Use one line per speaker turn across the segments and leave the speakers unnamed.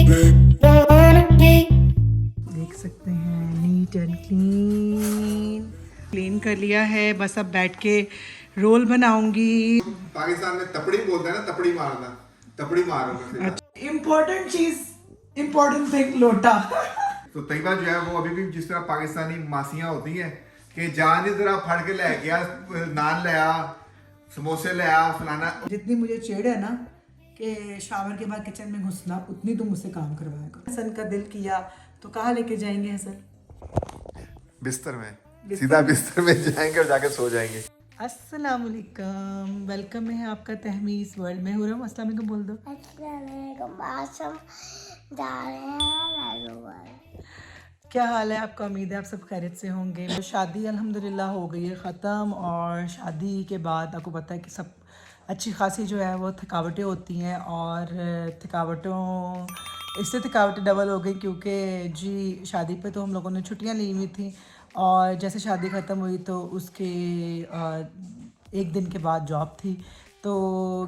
देख सकते हैं नीट एंड क्लीन कर लिया है। बस अब बैठ के रोल बनाऊंगी।
पाकिस्तान में तपड़ी बोलते हैं ना, तपड़ी मारना, तपड़ी मारो।
इम्पोर्टेंट चीज, इम्पोर्टेंट थिंग, लोटा।
तो तैयबा जो है वो अभी भी जिस तरह पाकिस्तानी मासियां होती हैं कि जान ही जरा फड़ के ले गया, नान ले आ, समोसे ले आ, फलाना।
जितनी मुझे चिढ़ है ना कि शावर के बाद किचन में घुसना, उतनी तुम मुझसे काम करवाया करो। हसन का दिल किया तो कहाँ लेके जाएंगे हसन?
बिस्तर में, सीधा बिस्तर में जाएंगे और जाके सो जाएंगे।
अस्सलाम वालेकुम, वेलकम है आपका तहमीस वर्ल्ड में। हुरम अस्सलाम वालेकुम बोल दो। क्या हाल है आपका? उम्मीद है आप सब खैरियत से होंगे। तो शादी अल्हम्दुलिल्लाह हो गई है ख़त्म, और शादी के बाद आपको पता है कि सब अच्छी खासी जो है वो थकावटें होती हैं, और इससे थकावटें डबल हो गई क्योंकि जी शादी पे तो हम लोगों ने छुट्टियां ली हुई थी, और जैसे शादी ख़त्म हुई तो उसके एक दिन के बाद जॉब थी। तो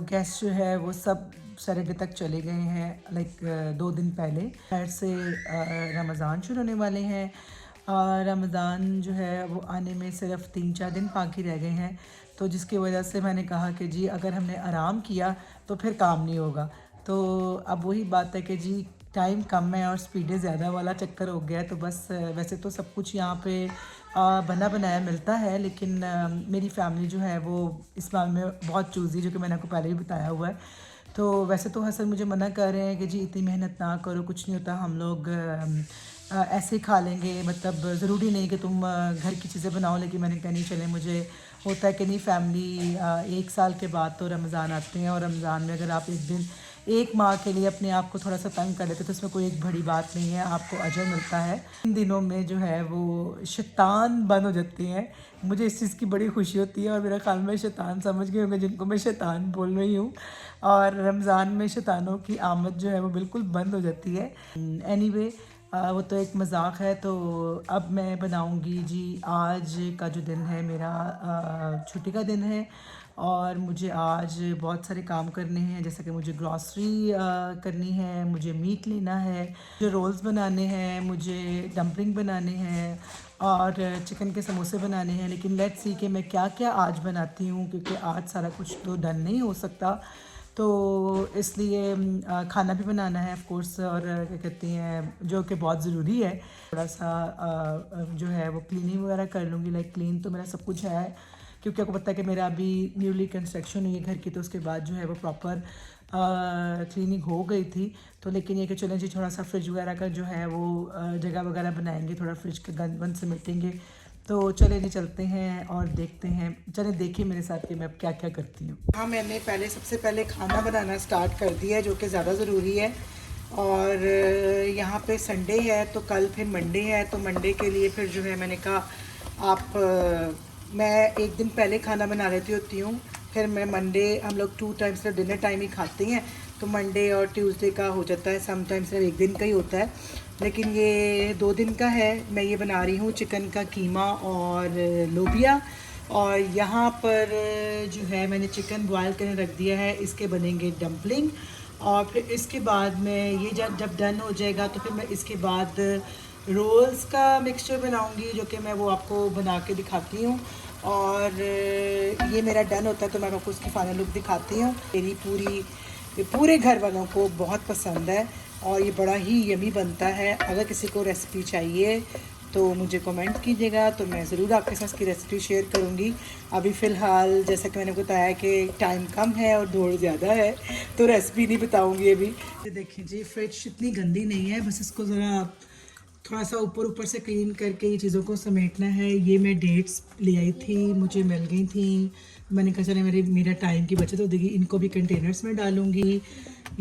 गेस्ट जो है वो सब सैटरडे तक चले गए हैं, लाइक 2 दिन पहले। खैर से रमज़ान शुरू होने वाले हैं। रमज़ान जो है वो आने में सिर्फ 3-4 दिन बाकी रह गए हैं, तो जिसकी वजह से मैंने कहा कि जी अगर हमने आराम किया तो फिर काम नहीं होगा। तो अब वही बात है कि जी टाइम कम है और स्पीडें ज़्यादा वाला चक्कर हो गया है। तो बस वैसे तो सब कुछ यहाँ पे बना बनाया मिलता है, लेकिन मेरी फैमिली जो है वो इस मामले में बहुत चूज़ी, जो कि मैंने आपको पहले भी बताया हुआ है। तो वैसे तो हसन मुझे मना कर रहे हैं कि जी इतनी मेहनत ना करो, कुछ नहीं होता, हम लोग ऐसे ही खा लेंगे, मतलब ज़रूरी नहीं कि तुम घर की चीज़ें बनाओ। लेकिन मैंने कहा नहीं, चले, मुझे होता है कि नहीं, फैमिली 1 साल के बाद तो रमज़ान आते हैं, और रमज़ान में अगर आप एक दिन एक माह के लिए अपने आप को थोड़ा सा तंग कर लेते तो इसमें कोई एक बड़ी बात नहीं है, आपको अजर मिलता है। इन दिनों में जो है वो शैतान बंद हो जाते हैं। मुझे इस चीज़ की बड़ी खुशी होती है, और मेरा ख्याल में शैतान समझ गए होंगे जिनको मैं शैतान बोल रही हूँ। और रमज़ान में शैतानों की आमद जो है वो बिल्कुल बंद हो जाती है। एनीवे वो तो एक मजाक है। तो अब मैं बनाऊंगी जी, आज का जो दिन है मेरा छुट्टी का दिन है, और मुझे आज बहुत सारे काम करने हैं, जैसे कि मुझे ग्रॉसरी करनी है, मुझे मीट लेना है, मुझे रोल्स बनाने हैं, मुझे डम्पलिंग बनाने हैं, और चिकन के समोसे बनाने हैं। लेकिन लेट्स सी कि मैं क्या क्या आज बनाती हूँ, क्योंकि आज सारा कुछ तो डन नहीं हो सकता। तो इसलिए खाना भी बनाना है ऑफ कोर्स, और क्या कहते हैं, जो कि बहुत ज़रूरी है। थोड़ा सा जो है वो क्लीनिंग वगैरह कर लूँगी। लाइक क्लीन तो मेरा सब कुछ है, क्योंकि आपको पता है कि मेरा अभी न्यूली कंस्ट्रक्शन हुई है घर की, तो उसके बाद जो है वो प्रॉपर क्लीनिंग हो गई थी। तो लेकिन ये कि चलें जी, थोड़ा सा फ्रिज वगैरह का जो है वो जगह वगैरह बनाएंगे, थोड़ा फ्रिज के गंद वंद समेटेंगे। तो चले जी चलते हैं और देखते हैं। चले देखिए मेरे साथ कि मैं अब क्या क्या करती हूँ। हाँ, मैंने सबसे पहले खाना बनाना स्टार्ट कर दिया है, जो कि ज़्यादा ज़रूरी है। और यहाँ पे संडे है, तो कल फिर मंडे है, तो मंडे के लिए फिर जो है मैंने कहा मैं एक दिन पहले खाना बना लेती होती हूँ। फिर मैं मंडे, हम लोग 2 टाइम्स सिर्फ डिनर टाइम ही खाते हैं, तो मंडे और ट्यूसडे का हो जाता है, समटाइम्स सिर्फ एक दिन का ही होता है। लेकिन ये 2 दिन का है। मैं ये बना रही हूँ चिकन का कीमा और लोबिया, और यहाँ पर जो है मैंने चिकन बॉयल करने रख दिया है, इसके बनेंगे डम्पलिंग। और फिर इसके बाद में ये जब डन हो जाएगा तो फिर मैं इसके बाद रोल्स का मिक्सचर बनाऊंगी, जो कि मैं वो आपको बना के दिखाती हूँ। और ये मेरा डन होता है तो मैं आपको उसकी फाइनल लुक दिखाती हूँ। मेरी पूरे घर वालों को बहुत पसंद है, और ये बड़ा ही यमी बनता है। अगर किसी को रेसिपी चाहिए तो मुझे कमेंट कीजिएगा, तो मैं ज़रूर आपके साथ इसकी रेसिपी शेयर करूँगी। अभी फ़िलहाल जैसा कि मैंने बताया कि टाइम कम है और दौड़ ज़्यादा है, तो रेसिपी नहीं बताऊँगी अभी। देखिए जी, फ्रिज इतनी गंदी नहीं है, बस इसको ज़रा थोड़ा सा ऊपर से क्लीन करके ये चीज़ों को समेटना है। ये मैं डेट्स ले आई थी, मुझे मिल गई थी। मैंने कहा चले मेरा टाइम की बचत हो जाएगी। इनको भी कंटेनर्स में डालूँगी।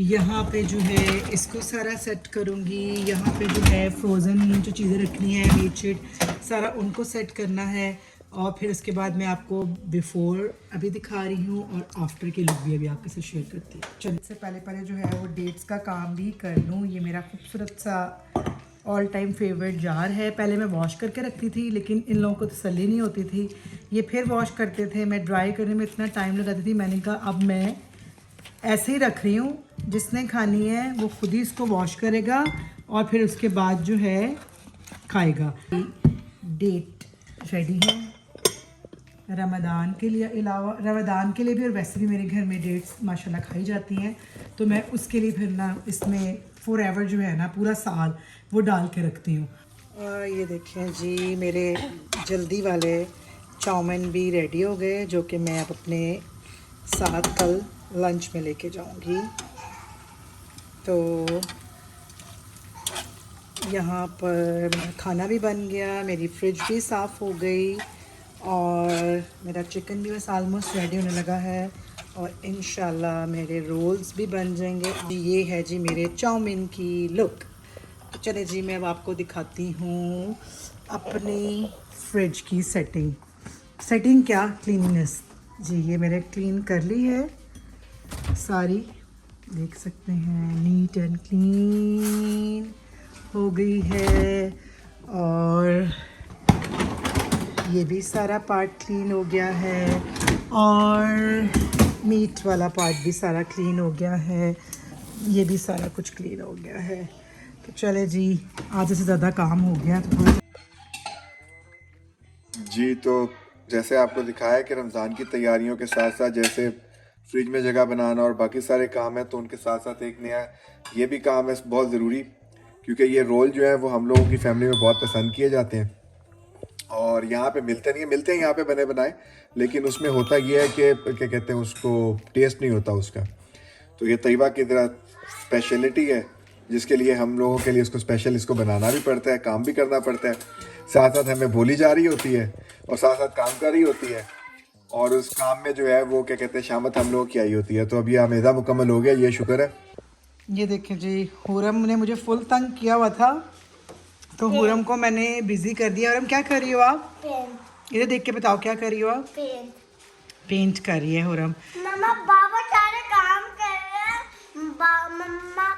यहाँ पे जो है इसको सारा सेट करूँगी। यहाँ पे जो है फ्रोज़न जो चीज़ें रखनी है, मीट शीट सारा उनको सेट करना है। और फिर उसके बाद मैं आपको बिफ़ोर अभी दिखा रही हूँ, और आफ्टर की लुक भी अभी आपके साथ शेयर करती हूँ। चलिए, इससे पहले जो है वो डेट्स का काम भी कर लूँ। ये मेरा खूबसूरत सा ऑल टाइम फेवरेट जार है। पहले मैं वॉश करके रखती थी, लेकिन इन लोगों को तसल्ली नहीं होती थी, ये फिर वॉश करते थे, मैं ड्राई करने में इतना टाइम लगाती थी। मैंने कहा अब मैं ऐसे ही रख रही हूँ, जिसने खानी है वो खुद ही इसको वॉश करेगा और फिर उसके बाद जो है खाएगा। डेट रेडी है रमज़ान के लिए, अलावा रमज़ान के लिए भी और वैसे भी मेरे घर में डेट्स माशाल्लाह खाई जाती हैं, तो मैं उसके लिए फिर ना इसमें फॉर एवर जो है ना पूरा साल वो डाल के रखती हूँ। और ये देखें जी मेरे जल्दी वाले चाउमीन भी रेडी हो गए, जो कि मैं अब अपने साथ कल लंच में लेके जाऊंगी। तो यहाँ पर मेरा खाना भी बन गया, मेरी फ्रिज भी साफ़ हो गई और मेरा चिकन भी बस आलमोस्ट रेडी होने लगा है और इंशाल्लाह मेरे रोल्स भी बन जाएंगे। ये है जी मेरे चाउमीन की लुक। तो चले जी मैं अब आपको दिखाती हूँ अपनी फ्रिज की सेटिंग क्या क्लीननेस जी। ये मैंने क्लीन कर ली है सारी, देख सकते हैं नीट एंड क्लीन हो गई है। और ये भी सारा पार्ट क्लीन हो गया है और मीट वाला पार्ट भी सारा क्लीन हो गया है, ये भी सारा कुछ क्लीन हो गया है। तो चले जी आधे से ज़्यादा काम हो गया तो थोड़ा
जी। तो जैसे आपको दिखाया है कि रमज़ान की तैयारियों के साथ साथ जैसे फ्रिज में जगह बनाना और बाकी सारे काम हैं, तो उनके साथ साथ एक नया ये भी काम है बहुत ज़रूरी, क्योंकि ये रोल जो है वो हम लोगों की फैमिली में बहुत पसंद किए जाते हैं और यहाँ पे मिलते नहीं है, मिलते हैं यहाँ पे बने बनाए, लेकिन उसमें होता ये है कि क्या कहते हैं उसको टेस्ट नहीं होता उसका। तो ये तैयबा की तरह स्पेशलिटी है जिसके लिए हम लोगों के लिए इसको स्पेशल इसको बनाना भी पड़ता है, काम भी करना पड़ता है, साथ साथ हमें बोली जा रही होती है और साथ साथ काम कर रही होती है और उस काम में जो है वो क्या कहते हैं शामत हम लोगों की आई होती है। तो अभी आमेदा मुकम्मल हो गया, ये शुक्र है।
ये देखें जी हुरम ने मुझे फुल तंग किया हुआ था तो हुरम को मैंने बिजी कर दिया। हुरम क्या कर रही हो आप? पेंट। इधर देख के बताओ क्या कर रही हो आप? पेंट कर रही है हुरम।
मम्मा बाबा सारे काम कर रहे हैं, मम्मा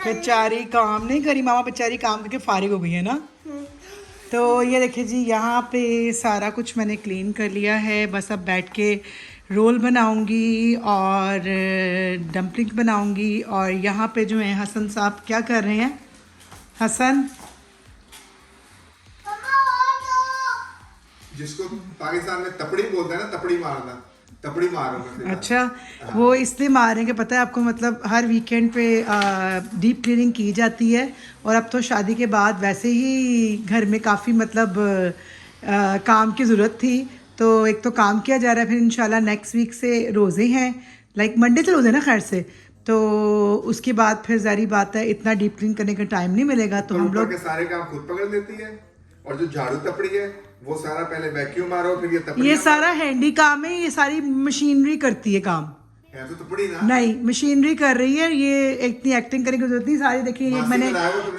बेचारी काम नहीं करी, मामा बेचारी काम करके फारिग हो गई है ना। तो ये देखिए जी यहाँ पे सारा कुछ मैंने क्लीन कर लिया है, बस अब बैठ के रोल बनाऊंगी और डम्पलिंग बनाऊंगी। और यहाँ पे जो है हसन साहब क्या कर रहे हैं? हसन
जिसको पाकिस्तान में तपड़ी बोलते हैं ना, तपड़ी मारना, तपड़ी मारो।
अच्छा वो इसलिए मारेंगे पता है आपको, मतलब हर वीकेंड पे डीप क्लीनिंग की जाती है और अब तो शादी के बाद वैसे ही घर में काफ़ी मतलब काम की ज़रूरत थी, तो एक तो काम किया जा रहा है, फिर इंशाल्लाह नेक्स्ट वीक से रोज़े हैं, लाइक मंडे से रोज़े ना खैर से, तो उसके बाद फिर ज़ाहिर बात है इतना डीप क्लीन करने का टाइम नहीं मिलेगा। तो हम लोग
सारे काम खुद पकड़ लेती है और जो झाड़ू तपड़ी है वो सारा पहले वैक्यूम मारो, फिर ये तपड़ी,
ये सारा हैंडी काम है, ये सारी मशीनरी करती है काम
है तो तपड़ी ना,
नहीं मशीनरी कर रही है, ये इतनी एक्टिंग करने की जरूरत नहीं। सारी देखिए ये मैंने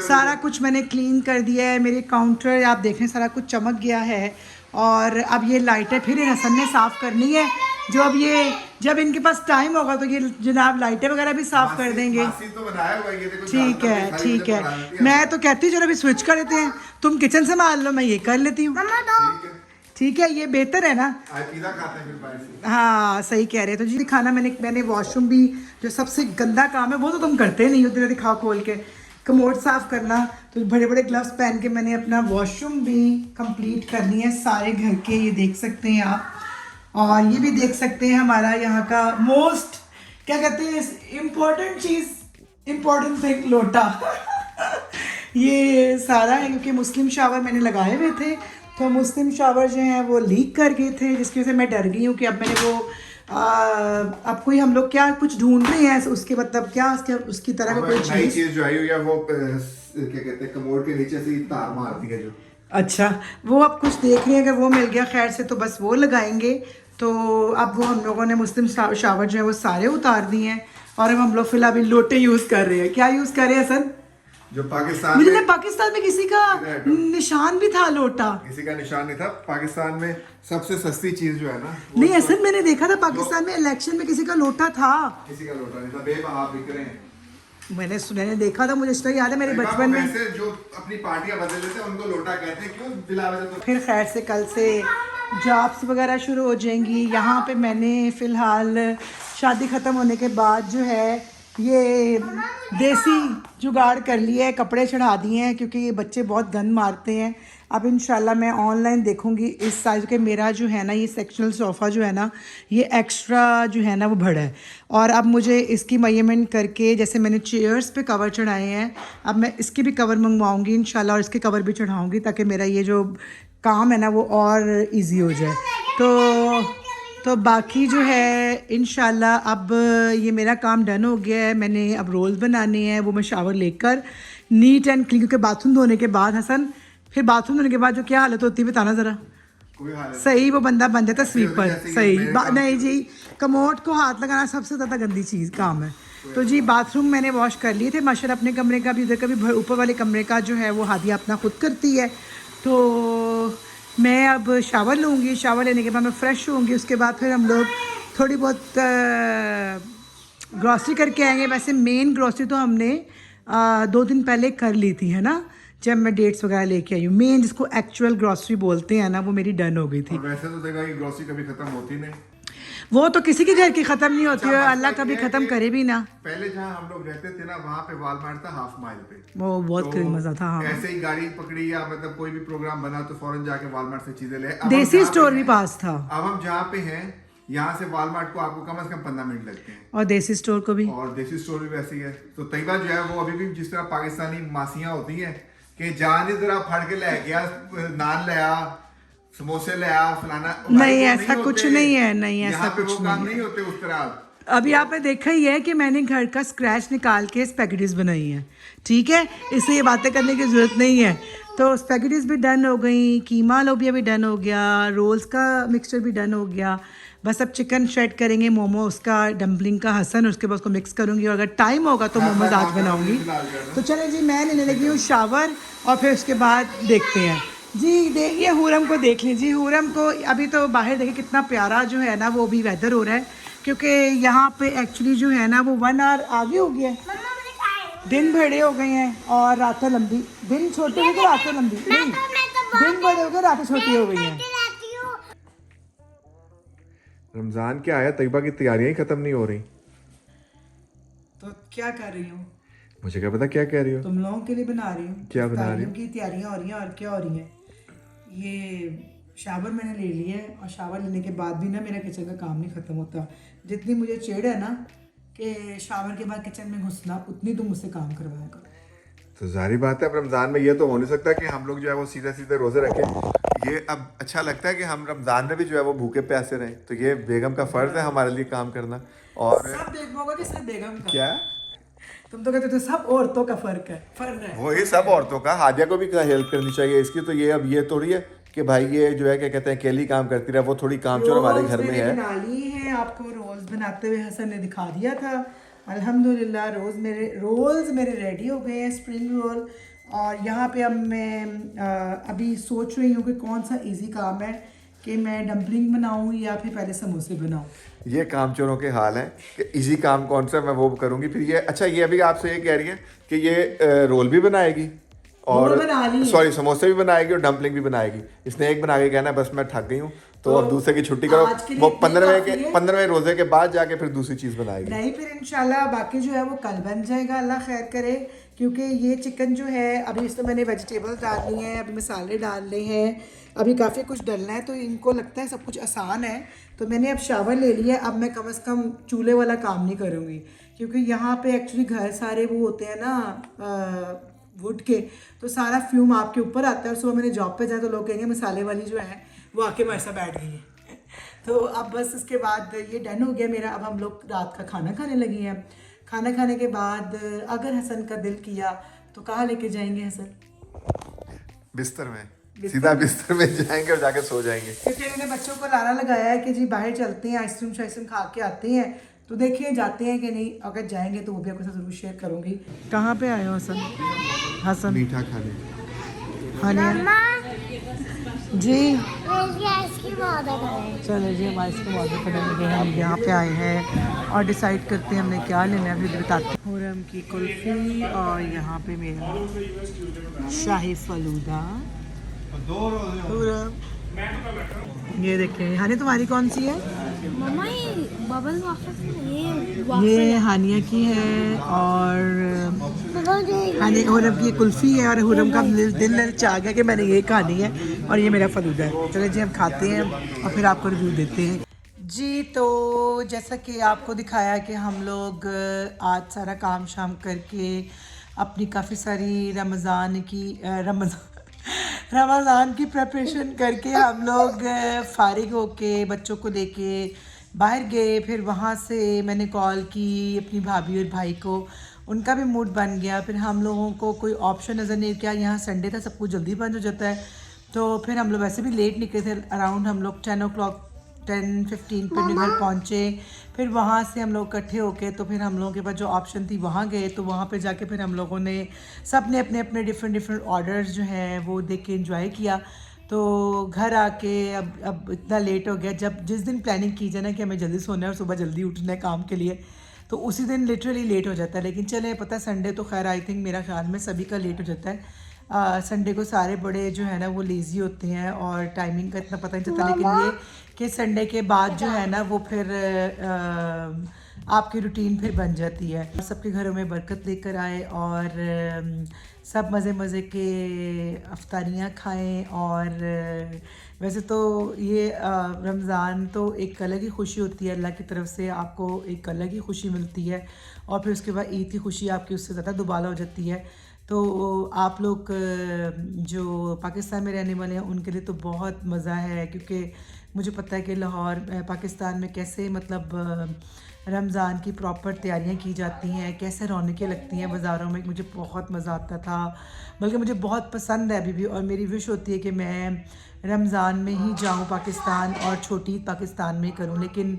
सारा कुछ मैंने क्लीन कर दिया है, मेरे काउंटर आप देखें सारा कुछ चमक गया है। और अब ये लाइटें फिर हसन ने साफ़ करनी है, जो अब ये जब इनके पास टाइम होगा तो ये जनाब लाइटें वगैरह भी साफ़ कर देंगे। ठीक है ठीक है, मैं तो कहती हूँ चलो अभी स्विच कर देते हैं, तुम किचन संभाल लो मैं ये कर लेती हूँ। ठीक है ये बेहतर है ना। हाँ सही कह रहे हैं। तो जी खाना मैंने वॉशरूम भी जो सबसे गंदा काम है वो तो तुम करते नहीं हो, तेरा दिखाओ खोल के कमोड साफ़ करना, तो बड़े बड़े ग्लव्स पहन के मैंने अपना वॉशरूम भी कंप्लीट करनी है सारे घर के, ये देख सकते हैं आप। और ये भी देख सकते हैं हमारा यहाँ का मोस्ट क्या कहते हैं इम्पोर्टेंट चीज़, इम्पोर्टेंट थिंग लोटा ये सारा है क्योंकि मुस्लिम शावर मैंने लगाए हुए थे, तो मुस्लिम शावर जो हैं वो लीक कर गए थे, जिसकी वजह से मैं डर गई हूँ कि अब मैंने वो अब कोई हम लोग क्या कुछ ढूंढ रहे हैं उसके मतलब क्या उसकी तरह का कोई
चीज़ जो आई हुई है वो क्या कहते हैं कमोड के नीचे से तार मारती है जो।
अच्छा वो अब कुछ देख रहे हैं, अगर वो मिल गया खैर से तो बस वो लगाएंगे। तो अब वो हम लोगों ने मुस्लिम शावर जो है वो सारे उतार दिए हैं और अब हम लोग फिलहाल अभी लोटे यूज़ कर रहे हैं। क्या यूज़ कर रहे हैं सर?
जो पाकिस्तान
मुझे में पाकिस्तान में किसी का निशान भी था लोटा,
किसी का निशान नहीं था। पाकिस्तान में सबसे सस्ती चीज जो है ना
नहीं असल मैंने देखा था पाकिस्तान में इलेक्शन में किसी का लोटा था,
किसी का लोटा नहीं था, बेबहा बिक रहे हैं।
मैंने देखा था, मुझे इसलिए याद है मेरे बचपन में
जो अपनी पार्टियां बदल देते हैं उनको लोटा कहते हैं, क्यों बिलावजह। तो
फिर खैर से कल से जॉब्स वगैरह शुरू हो जाएंगी। यहाँ पे मैंने फ़िलहाल शादी ख़त्म होने के बाद जो है ये देसी जुगाड़ कर लिया है, कपड़े चढ़ा दिए हैं क्योंकि ये बच्चे बहुत गंद मारते हैं। अब इंशाल्लाह मैं ऑनलाइन देखूंगी इस साइज़ के। मेरा जो है ना ये सेक्शनल सोफ़ा जो है ना ये एक्स्ट्रा जो है ना वो बड़ा है, और अब मुझे इसकी मेजरमेंट करके, जैसे मैंने चेयर्स पे कवर चढ़ाए हैं, अब मैं इसकी भी कवर मंगवाऊंगी इंशाल्लाह और इसके कवर भी चढ़ाऊंगी ताकि मेरा ये जो काम है ना वो और इजी हो जाए। तो बाकी जो है इंशाल्लाह अब ये मेरा काम डन हो गया है। मैंने अब रोल्स बनाने हैं, वो मैं शावर लेकर नीट एंड क्लीन, क्योंकि बाथरूम धोने के बाद हसन फिर बाथरूम धोने के बाद जो क्या हालत होती है बताना ज़रा। सही वो बंदा बन जाता स्वीपर। सही नहीं जी, कमोड को हाथ लगाना सबसे ज़्यादा गंदी चीज़ काम है। तो जी बाथरूम मैंने वॉश कर लिए थे माशाल्लाह, अपने कमरे का भी, उधर का भी, ऊपर वाले कमरे का जो है वो हादिया अपना खुद करती है। तो मैं अब शावर लूँगी, शावर लेने के बाद मैं फ़्रेश होंगी, उसके बाद फिर हम लोग थोड़ी बहुत ग्रॉसरी करके आएंगे। वैसे मेन ग्रॉसरी तो हमने 2 दिन पहले कर ली थी, है ना, जब मैं डेट्स वगैरह लेके आई हूँ। मेन जिसको एक्चुअल ग्रॉसरी बोलते हैं ना वो मेरी डन हो गई थी।
वैसे तो देखा कि ग्रॉसरी कभी खत्म होती नहीं,
वो तो किसी के घर की ख़त्म नहीं होती है, अल्लाह कभी ख़त्म करे भी ना।
पहले जहाँ हम लोग रहते थे ना वहाँ पे वॉलमार्ट था हाफ माइल पे,
वो बहुत
तो
मज़ा था। हाँ,
ऐसे ही गाड़ी पकड़ी या मतलब कोई भी प्रोग्राम बना तो फौरन जाके वॉलमार्ट से चीजें ले।
देसी स्टोर भी पास था।
अब हम जहाँ पे हैं यहाँ से वॉलमार्ट को आपको कम से कम 15 मिनट लगते हैं,
और देसी स्टोर को भी,
और देसी स्टोर भी वैसे ही है। तो तैयबा जो है वो अभी भी जिस तरह पाकिस्तानी मासियाँ होती हैं कि जान जरा फड़ के ले गया, नान ले आ, समोसे ले आ, फलाना,
नहीं ऐसा कुछ नहीं है, नहीं ऐसा कुछ
नहीं होते उस तरह।
अभी आपने देखा ही है कि मैंने घर का स्क्रैच निकाल के स्पैगेटीज बनाई हैं, ठीक है, इससे ये बातें करने की ज़रूरत नहीं है। तो स्पैगेटीज भी डन हो गई, कीमा लोबिया भी डन हो गया, रोल्स का मिक्सचर भी डन हो गया। बस अब चिकन श्रेड करेंगे, मोमोज का, डम्पलिंग का हसन, उसके बाद उसको मिक्स करूँगी, और अगर टाइम होगा तो मोमोज आज बनाऊँगी। तो चले जी मैं लेने लगी हूँ शावर, और फिर उसके बाद देखते हैं जी। देखिए हुरम को देख लीजिए, हुरम को अभी तो बाहर देखिए कितना प्यारा जो है ना वो भी वेदर हो रहा है, क्योंकि यहाँ पे एक्चुअली जो है ना वो 1 आवर आगे हो गया है, दिन बड़े हो गए हैं और रातें लंबी, दिन छोटे हो गए रातें लंबी, नहीं दिन बड़े हो गए रातें छोटी हो गई हैं।
रमजान क्या आया, तैयबा की तैयारियां ही खत्म नहीं हो रही।
तो क्या कर रही हूँ,
मुझे क्या पता क्या कह रही हो।
तुम लोगों के लिए बना रही हूँ,
क्या बना रही हो?
की तैयारियां हो रही हैं, और क्या हो रही हैं। ये शावर मैंने ले लिया है, और शावर लेने के बाद भी ना मेरा किचन का काम नहीं ख़त्म होता। जितनी मुझे चिढ़ है ना कि शावर के बाद किचन में घुसना, उतनी तुम मुझसे काम करवाया करो।
तो जारी बात है, अब रमज़ान में ये तो हो नहीं सकता कि हम लोग जो है वो सीधे सीधे रोज़े रखें। ये अब अच्छा लगता है कि हम रमज़ान में भी जो है वो भूखे प्यासे रहें, तो ये बेगम का फ़र्ज़ है हमारे लिए काम करना। और
सब बेगमों का कि सिर्फ बेगम का?
क्या
तुम तो कहते थे सब औरतों का फ़र्क है।
वही सब औरतों का, हादिया को भी हेल्प करनी चाहिए इसकी। तो ये अब ये थोड़ी है कि भाई ये जो है क्या कहते हैं अकेली काम करती रहे, वो थोड़ी काम चोर हमारे घर में है।
बना ली है, आपको रोल्स बनाते हुए हसन ने दिखा दिया था। अल्हम्दुलिल्लाह रोल्स मेरे रेडी हो गए हैं, स्प्रिंग रोल। और यहाँ पे अब मैं अभी सोच रही हूँ कि कौन सा इजी काम है कि मैं डम्पलिंग बनाऊँ या फिर पहले समोसे बनाऊँ।
ये काम चोरों के हाल है कि इजी काम कौन सा मैं वो करूँगी। फिर ये अच्छा, ये अभी आपसे ये कह रही है कि ये रोल भी बनाएगी और सॉरी समोसे भी बनाएगी और डम्पलिंग भी बनाएगी। इसने एक बना के कहना बस मैं थक गई हूँ, तो अब दूसरे की छुट्टी करो। वो 15वें रोजे के बाद जाके फिर दूसरी चीज़ बनाएगी।
नहीं फिर इंशाल्लाह बाकी जो है वो कल बन जाएगा, अल्लाह खैर करे। क्योंकि ये चिकन जो है अभी इसमें मैंने वेजिटेबल्स डालनी है, अभी मसाले डालने हैं, अभी काफ़ी कुछ डालना है, तो इनको लगता है सब कुछ आसान है। तो मैंने अब शावर ले लिया, अब मैं कम से कम चूल्हे वाला काम नहीं करूँगी, क्योंकि यहाँ पे एक्चुअली घर सारे वो होते हैं ना वुड के, तो सारा फ्यूम आपके ऊपर आता है। और सुबह मैंने जॉब पे जाए तो लोग कहेंगे मसाले वाली जो है वो आके मेरे साथ बैठ गई है। तो अब बस इसके बाद ये डन हो गया मेरा। अब हम लोग रात का खाना खाने लगे हैं। खाना खाने के बाद अगर हसन का दिल किया तो कहाँ लेके जाएंगे हसन?
बिस्तर में, सीधा बिस्तर में जाएंगे और जाके सो जाएंगे।
क्योंकि मैंने बच्चों को लारा लगाया है कि जी बाहर चलते हैं, आइसक्रीम खा के आते हैं। तो देखिए जाते हैं कि नहीं, अगर जाएंगे तो वो भी आपके साथ जरूर शेयर करूँगी। कहाँ पे आए हो हसन? हसन
मीठा खाने।
जी
आइसक्रीम
चलो जी, हम आइसक्रीम ऑर्डर करेंगे। हम यहाँ पे आए हैं और डिसाइड करते हैं हमने क्या लेना है, अभी बताते हैं। हुरम की कुल्फ़ी और यहाँ पे मेरा शाही फलूदा। हुरम ये देखें हानिया, तुम्हारी कौन सी है?
मम्मा ये बबल वाफल
ये हानिया की है और हानिया हुरम की कुल्फ़ी है और हुरम का दिल ललचा गया कि मैंने ये खानी है और ये मेरा फलूदा है। चलो जी हम खाते हैं और फिर आपको रिव्यू देते हैं जी। तो जैसा कि आपको दिखाया कि हम लोग आज सारा काम शाम करके अपनी काफ़ी सारी रमज़ान की प्रेपरेशन करके हम लोग फारिग होके बच्चों को लेके बाहर गए। फिर वहाँ से मैंने कॉल की अपनी भाभी और भाई को, उनका भी मूड बन गया। फिर हम लोगों को कोई ऑप्शन नज़र नहीं किया, यहाँ संडे था सब कुछ जल्दी बंद हो जाता है। तो फिर हम लोग वैसे भी लेट निकले थे, अराउंड हम लोग 10:15 पर अपने घर पहुँचे। फिर वहाँ से हम लोग इकट्ठे होके तो फिर हम लोगों के पास जो ऑप्शन थी वहाँ गए। तो वहाँ पे जाके फिर हम लोगों ने सब ने अपने अपने डिफरेंट ऑर्डर्स जो हैं वो देख के एंजॉय किया। तो घर आके अब इतना लेट हो गया, जब जिस दिन प्लानिंग की जाए ना कि हमें जल्दी सोना है और सुबह जल्दी उठना है काम के लिए, तो उसी दिन लिटरली लेट हो जाता है। लेकिन चले पता है संडे तो खैर आई थिंक मेरा ख्याल में सभी का लेट हो जाता है। संडे को सारे बड़े जो है ना वो लेज़ी होते हैं और टाइमिंग का इतना पता नहीं चलता। लेकिन ये कि संडे के बाद जो है ना वो फिर आपकी रूटीन फिर बन जाती है। सबके घरों में बरकत लेकर आए और सब मज़े मज़े के अफ्तारियाँ खाएं। और वैसे तो ये रमज़ान तो एक अलग ही खुशी होती है, अल्लाह की तरफ से आपको एक अलग ही खुशी मिलती है। और फिर उसके बाद ईद की खुशी आपकी उससे ज़्यादा दुबाला हो जाती है। तो आप लोग जो पाकिस्तान में रहने वाले हैं उनके लिए तो बहुत मज़ा है, क्योंकि मुझे पता है कि लाहौर पाकिस्तान में कैसे मतलब रमज़ान की प्रॉपर तैयारियां की जाती हैं, कैसे रौनकें लगती हैं बाज़ारों में। मुझे बहुत मज़ा आता था, बल्कि मुझे बहुत पसंद है अभी भी। और मेरी विश होती है कि मैं रमज़ान में ही जाऊं पाकिस्तान और छोटी ईद पाकिस्तान में ही करूं। लेकिन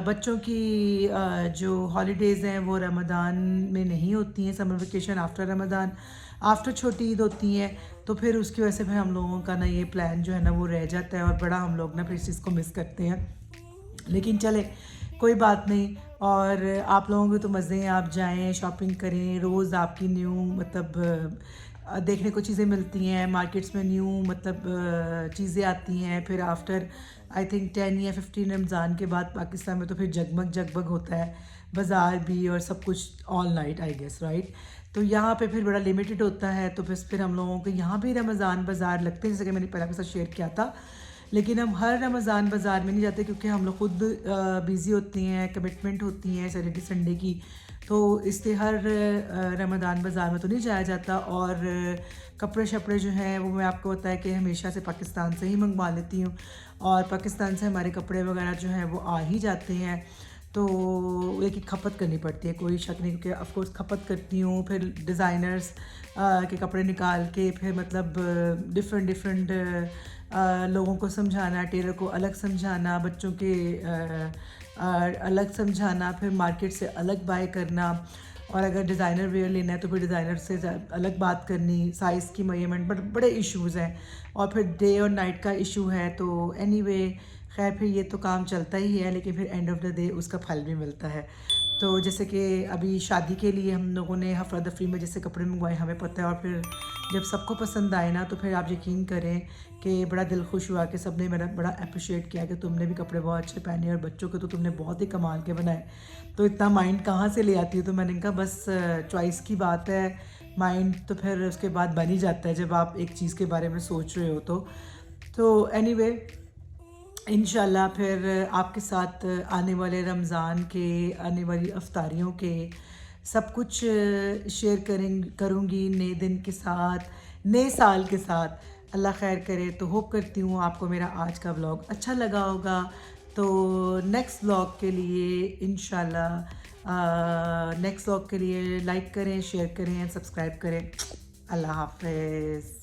बच्चों की जो हॉलीडेज़ हैं वो रमज़ान में नहीं होती हैं, summer vacation after Ramzan, after छोटी ईद होती हैं। तो फिर उसकी वजह से फिर हम लोगों का ना ये प्लान जो है ना वो रह जाता है और बड़ा हम लोग ना फिर इस चीज़ को मिस करते हैं। लेकिन चले कोई बात नहीं। और आप लोगों के तो मज़े हैं, आप जाएं शॉपिंग करें, रोज़ आपकी न्यू मतलब देखने को चीज़ें मिलती हैं मार्केट्स में, न्यू मतलब चीज़ें आती हैं। फिर आफ्टर आई थिंक 10 या 15 रमज़ान के बाद पाकिस्तान में तो फिर जगमग होता है बाज़ार भी और सब कुछ all night I guess, right. तो यहाँ पे फिर बड़ा लिमिटेड होता है। तो फिर हम लोगों के यहाँ भी रमज़ान बाज़ार लगते हैं, जैसे कि मैंने पहले आपके साथ शेयर किया था। लेकिन हम हर रमज़ान बाज़ार में नहीं जाते, क्योंकि हम लोग खुद बिज़ी होते हैं, कमिटमेंट होती हैं सैटरडे संडे की। तो इसलिए हर रमज़ान बाज़ार में तो नहीं जाया जाता। और कपड़े शपड़े जो हैं वो मैं आपको बताया कि हमेशा से पाकिस्तान से ही मंगवा लेती हूँ, और पाकिस्तान से हमारे कपड़े वगैरह जो हैं वो आ ही जाते हैं। तो लेकिन खपत करनी पड़ती है, कोई शक नहीं, क्योंकि ऑफ कोर्स खपत करती हूँ। फिर डिज़ाइनर्स के कपड़े निकाल के फिर मतलब डिफरेंट लोगों को समझाना, टेलर को अलग समझाना, बच्चों के अलग समझाना, फिर मार्केट से अलग बाय करना। और अगर डिज़ाइनर वेयर लेना है तो फिर डिज़ाइनर से अलग बात करनी, साइज़ की मेजरमेंट, बट बड़े इश्यूज़ हैं। और फिर डे और नाइट का इशू है। तो एनीवे खैर फिर ये तो काम चलता ही है, लेकिन फिर एंड ऑफ द डे उसका फल भी मिलता है। तो जैसे कि अभी शादी के लिए हम लोगों ने हफ़रा दफरी में जैसे कपड़े मंगवाए, हमें पता है। और फिर जब सबको पसंद आए ना तो फिर आप यकीन करें कि बड़ा दिल खुश हुआ कि सबने मेरा बड़ा अप्रिशिएट किया कि तुमने भी कपड़े बहुत अच्छे पहने और बच्चों के तो तुमने बहुत ही कमाल के बनाए। तो इतना माइंड कहाँ से ले आती है। तो मैंने कहा बस चॉइस की बात है, माइंड तो फिर उसके बाद बन ही जाता है जब आप एक चीज़ के बारे में सोच रहे हो। तो एनीवे इंशाल्लाह फिर आपके साथ आने वाले रमज़ान के, आने वाली अफ्तारियों के सब कुछ शेयर करूँगी नए दिन के साथ, नए साल के साथ। अल्लाह खैर करे। तो होप करती हूँ आपको मेरा आज का व्लॉग अच्छा लगा होगा। तो नेक्स्ट व्लॉग के लिए इंशाल्लाह नेक्स्ट व्लॉग के लिए लाइक करें, शेयर करें, सब्सक्राइब करें। अल्लाह हाफ़िज़।